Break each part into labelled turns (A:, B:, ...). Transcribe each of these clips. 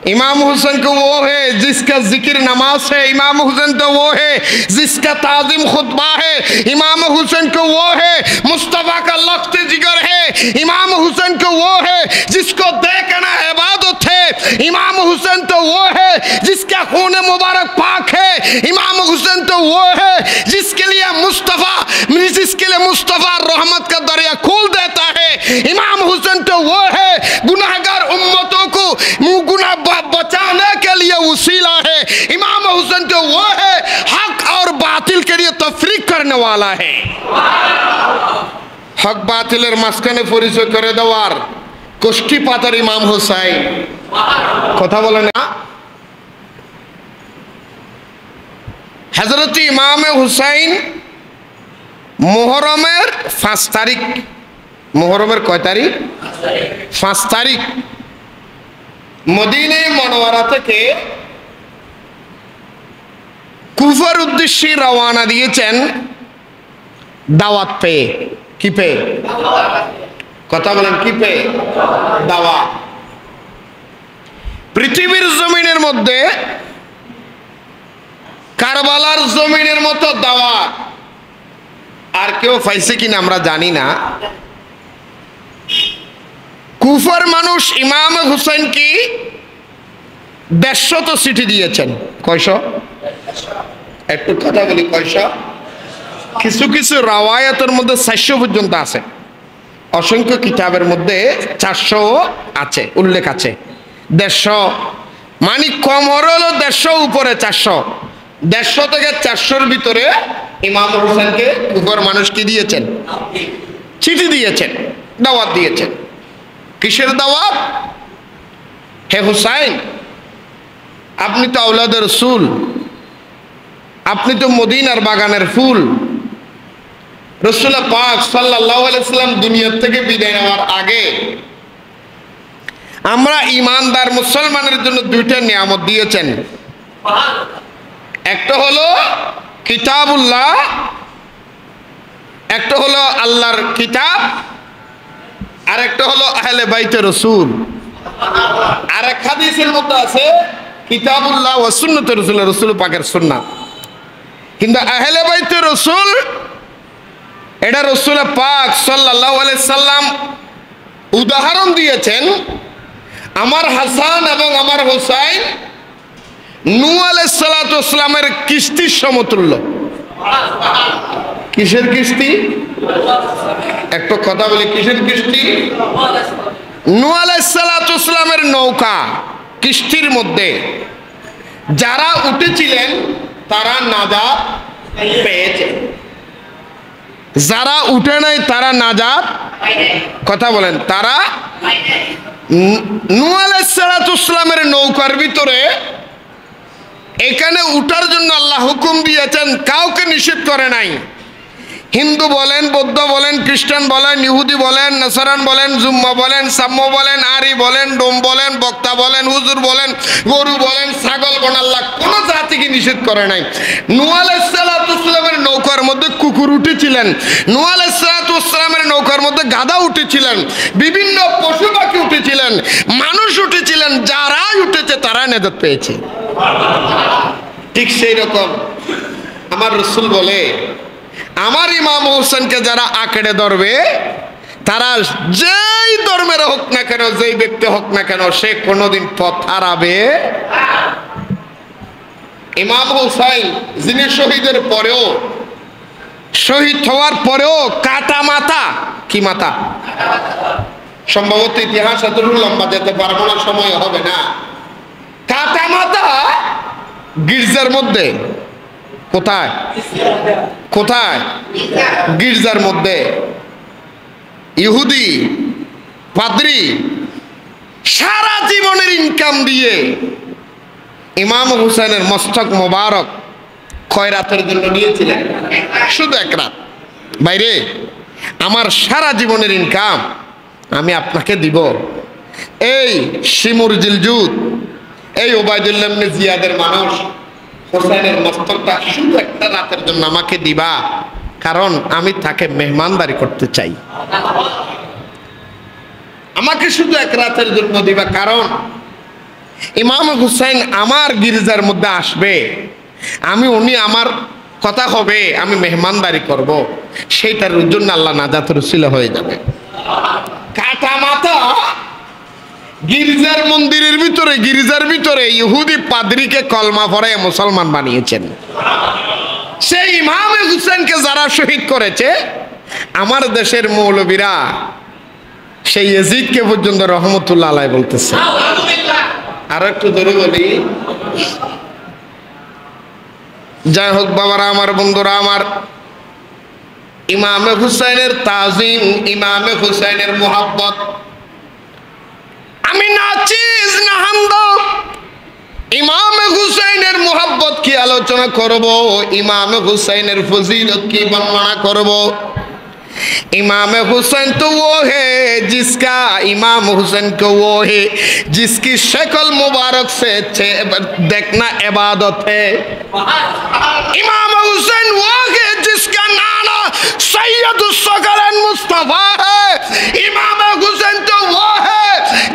A: इमाम हुसैन को वो है जिसका जिक्र नमाज है, इमाम हुसैन तो वो है जिसका ताज़ीम खुतबा है, इमाम हुसैन को वो है मुस्तफ़ा का लफ्ज़ जिगर है, इमाम हुसैन को वो है जिसको देखना इबादत है, इमाम हुसैन तो वो है जिसका खून मुबारक पाक है, इमाम हुसैन तो वो है जिसके लिए मुस्तफ़ा रहमत का दरिया खोल देता है, इमाम हुसैन तो वो है गुनाहगार उम्मतों को गुनाह बचाने के लिए वसीला है, इमाम हुसैन तो वो है हक और बातिल के लिए तफरीक करने वाला है। हक बातिलेर माঝখানে পরিচয় করে দেওয়ার কোষ্ঠী পাতার ইমাম হুসাইন, কথা বলেন না। হযরত ইমাম হুসাইন মুহররমের 5 তারিখ, মুহররমের কয় তারিখ? 5 তারিখ মদিনা মুনাওয়ারা থেকে কুফার উদ্দেশ্যে রওনা দিয়েছেন দাওয়াত পেয়ে। কি পেয়ে? কথা বলেন, কি পেয়ে? দাওয়াত। পৃথিবীর জমিনের মধ্যে কারবালার জমিনের মতো দাওয়াত আর কেউ পাইছে কিনা আমরা জানি না। কুফার মানুষ ইমাম হুসাইন কি 150 চিঠি দিয়েছেন। কয়শো? একটু কথা বলি, কয়শো? কিছু কিছু রাওয়ায়াতের মধ্যে 400 পর্যন্ত আছে, অসংখ্য কিতাবের মধ্যে 400 আছে, উল্লেখ আছে। 150 মানে কম হলো 150, উপরে 400। 150 থেকে 400-র ভিতরে ইমাম হুসাইনকে কুফার মানুষ কি দিয়েছেন? চিঠি দিয়েছেন, দাওয়াত দিয়েছেন। কিসের দাওয়াত? হে হুসাইন, আপনি তো আওলাদে রাসূল, আপনি তো মদিনার বাগানের ফুল। রাসূল পাক সাল্লাল্লাহু আলাইহি সাল্লাম দুনিয়া থেকে বিদায় নেওয়ার আগে আমরা ঈমানদার মুসলমানের জন্য দুইটা নিয়ামত দিয়েছেন। একটা হলো কিতাবুল্লাহ, একটা হলো আল্লাহর কিতাব, আর একটা হলো আহলে বাইতে রাসূল। আর এক হাদিসের মধ্যে আছে কিতাবুল্লাহ ওয়া সুন্নাতে রাসূল, রাসূল পাকের সুন্নাত। কিন্তু আহলে বাইতে রাসূল এটা রাসূল পাক সাল্লাল্লাহু আলাইহি সাল্লাম উদাহরণ দিয়েছেন। আমার হাসান এবং আমার হুসাইন নূহ আলাইহিস সালাতু ওয়াস সালামের কিস্তির সমতুল্য। কিসের কিস্তি? একটু কথা বলি, কিসের কিস্তি? নূহ আলাইহিস সালাতু ওয়াস সালামের নৌকা কিস্তির মধ্যে যারা উঠেছিলেন তারা নাজাত পেয়েছে, যারা উঠে নাই তারা নাজাত, কথা বলেন, তারা। নূহ আলাইহিস সালাতু ওয়াস সালামের নৌকার ভিতরে এখানে উঠার জন্য আল্লাহ হুকুম দিয়েছেন, কাউকে নিষেধ করে নাই। হিন্দু বলেন, বৌদ্ধ বলেন, খ্রিস্টান বলেন, ইহুদি বলেন, নাসারান বলেন, জুম্মা বলেন, সাম্য বলেন, আরি বলেন, ডোম বলেন, বক্তা বলেন, হুজুর বলেন, গরু বলেন, ছাগল বলেন, আল্লাহ কোন জাতিকে নিষেধ করে নাই। নূহ আলাইহিস সালাতু ওয়াস সালামের নৌকার মধ্যে কুকুর উঠেছিলেন, নূহ আলাইহিস সালাতু ওয়াস সালামের নৌকার মধ্যে গাধা উঠেছিলেন, বিভিন্ন পশু পাখি উঠেছিলেন, মানুষ উঠেছিলেন, যারাই উঠেছে তারা নেজাত পেয়েছে। ঠিক সেই রকম আমার রাসূল বলে, আমার ইমাম হোসেনকে যারা আঁকড়ে ধরবে তারা যেই ধর্মের হোক না কেন, যেই ব্যক্তি হোক না কেন, সে কোনোদিন পথ হারাবে। ইমাম হুসাইন যিনি শহীদের পরেও, শহীদ হওয়ার পরেও কাটা মাথা, কি মাথা? সম্ভবত ইতিহাস এতটুকু লম্বা যেতে পারবো না, সময় হবে না। কাটা মাথা গির্জার মধ্যে। কোথায়? কোথায়? গির্জার মধ্যে। ইহুদি পাদ্রী সারা জীবনের ইনকাম দিয়ে ইমাম হুসাইনের মস্তক মোবারক খয়রাতের জন্য নিয়েছিলেন, শুধু এক রাত। বাইরে আমার সারা জীবনের ইনকাম আমি আপনাকে দিব। এই শিমুর জিলজুদ, এই ওবায়দুল্লাহ ইবনে জিয়াদের মানুষ হোসেনের মস্তকটা শুধু একটা রাতের জন্য আমাকে দিবা, কারণ আমি তাকে মেহমানদারি করতে চাই। আমাকে শুধু এক রাতের জন্য দিবা, কারণ ইমাম হুসাইন আমার গির্জার মধ্যে আসবে, উনি আমার কথা হবে, আমি মেহমানদারি করব, সেইটার জন্য আল্লাহ নাজাতের উসিলা হয়ে যাবে। কাটা মাথা গির্জার মন্দিরের ভিতরে, গির্জার ভিতরে ইহুদি পাদ্রীকে কলমা পড়ায় মুসলমান বানিয়েছেন। সেই ইমাম হুসেনকে যারা শহীদ করেছে, আমার দেশের মৌলবীরা সেই ইয়াজিদকে পর্যন্ত রহমতুল্লাহ আলাইহি বলতেছে। আর একটু ধরে বলি, যাই হোক বাবারা আমার, বন্ধুরা আমার, ইমামে হুসাইনের তাজিম, ইমামে হুসাইনের মোহাব্বত, আমি নাচিজ না হামদ, ইমামে হুসাইনের মোহাব্বত কি আলোচনা করব, ইমামে হুসাইনের ফজিলত কি বর্ণনা করব। इमाम हुसैन तो वो है जिसका, इमाम हुसैन को वो है जिसकी शक्ल मुबारक से देखना इबादत है। इमाम हुसैन वो है जिसका नाना सैयदुस सकलैन मुस्तफा है। इमाम हुसैन तो वो है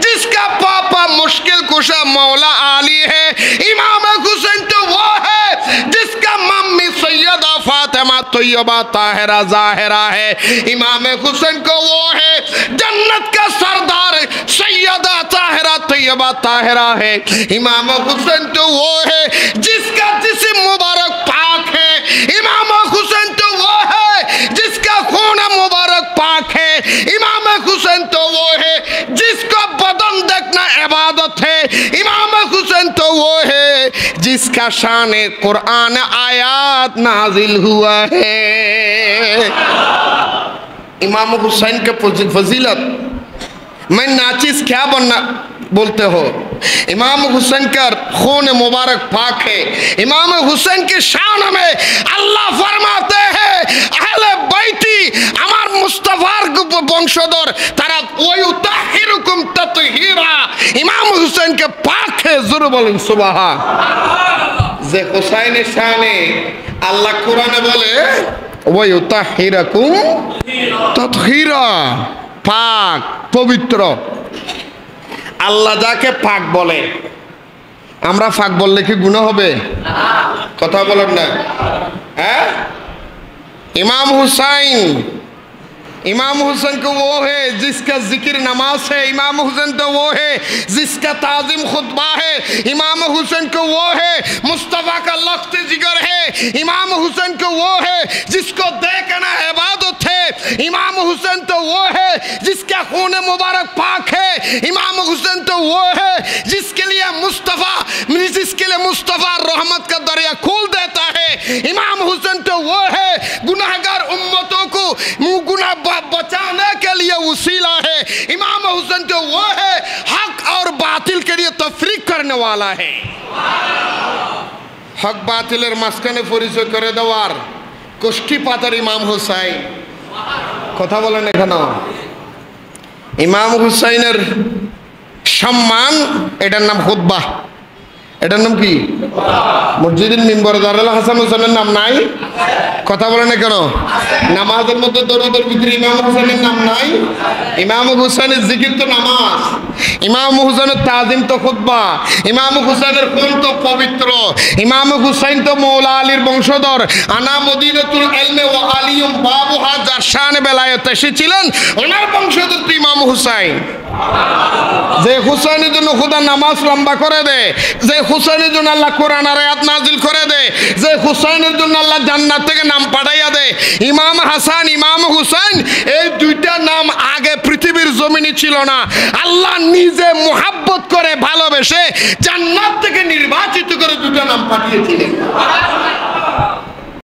A: जिसका पापा मुश्किल कुशा मौला आली है। इमाम हुसैन तो वो है जिसका मम्मी सैयदा फातिमा तैयबा ताहिरा जाहिरा है। इमाम हुसैन को वो है जन्नत का सरदार सैयदा ताहिरा तैयबा ताहिरा है। इमाम हुसैन तो वो है जिसका जिस्म मुबारक पाक है। इमाम हुसैन तो वो है जिसका खून मुबारक पाक है। इमाम हुसैन तो वो है जिसका बदन देखना इबादत है। इमाम हुसैन तो वो है जिसका शान कुरान आयात नाजिल हुआ है। इमाम हुसैन के फजीलत मैं नाचिस क्या बनना बोलते हो, इमाम हुसैन का खून मुबारक पाक है। इमाम हुसैन के शान में अल्लाह फरमाते हैं अहले बैती আমার মুস্তাফার বংশধর তারা ওয়ুতাহিরুকুম তাতহিরা, ইমাম হুসেনকে পাক है। জোরে বলেন সুবহান। যে হুসাইনের শানে আল্লাহ কোরআনে বলে ওয়ুতাহিরুকুম তাতহিরা, পাক পবিত্র। আল্লাহ যাকে পাক বলে, আমরা পাক বললে কি গুনাহ হবে? কথা বলেন না, হ্যাঁ? इमाम हुसैन, इमाम हुसैन को वो है जिसका जिक्र नमाज है। इमाम हुसैन तो वो है जिसका ताजिम खुतबा है। इमाम हुसैन को वो है मुस्तफ़ा का लफ्ज़ जिगर है। इमाम हुसैन को वो है जिसको देखना इबादत है। इमाम हुसैन तो वो है जिसका खून मुबारक पाक है। इमाम हुसैन तो वो है जिसके लिए मुस्तफ़ा रहमत का दरिया खोल देता है। इमाम हुसैन तो वो है गुनाहगार उम्मतों को गुनाह बचाने के लिए वसीला है। इमाम हुसैन तो वो है हक और बातिल के लिए तफरीक करने वाला है। हक बातिलेर माঝখানে পরিচয় করে দেওয়ার কোষ্ঠী পাতার ইমাম হুসাইন। কথা বলেন এখানে, ইমাম হুসাইনের সম্মান, এটার নাম খুতবা। এটার নাম কি? মসজিদের মিম্বরে দাঁড়ালে হাসান হুসেনের নাম নাই? কথা বলে না কেন? নামাজের মধ্যে দরুদের ভিতরে ইমাম হুসেনের নাম নাই? ইমাম হুসেনের জিকির তো নামাজ, ইমাম হুসেনের তাজিম তো খুতবা, ইমাম হুসেনের খুন তো পবিত্র, ইমাম হুসাইন তো মৌলা আলীর বংশধর। আনা মদিনাতুল ইলমে ওয়া আলিয়ুম বাবুহা, যার শানে বেলায়েত এসেছিলেন ওনার বংশধর তো ইমাম হুসাইন। যে হুসাইনের জন্য খোদা নামাজ লম্বা করে দেয়, যে হুসাইনের জন্য আল্লাহ কোরআন আর আয়াত নাজিল করে দেয়, যে হুসাইনের জন্য আল্লাহ জান্নাত থেকে নাম পাঠাইয়া দেয়। ইমাম হাসান, ইমাম হুসাইন, এই দুইটা নাম আগে পৃথিবীর জমিনে ছিল না। আল্লাহ নিজে মুহাব্বত করে ভালোবেসে জান্নাত থেকে নির্বাচিত করে দুইটা নাম পাঠিয়েছিলেন।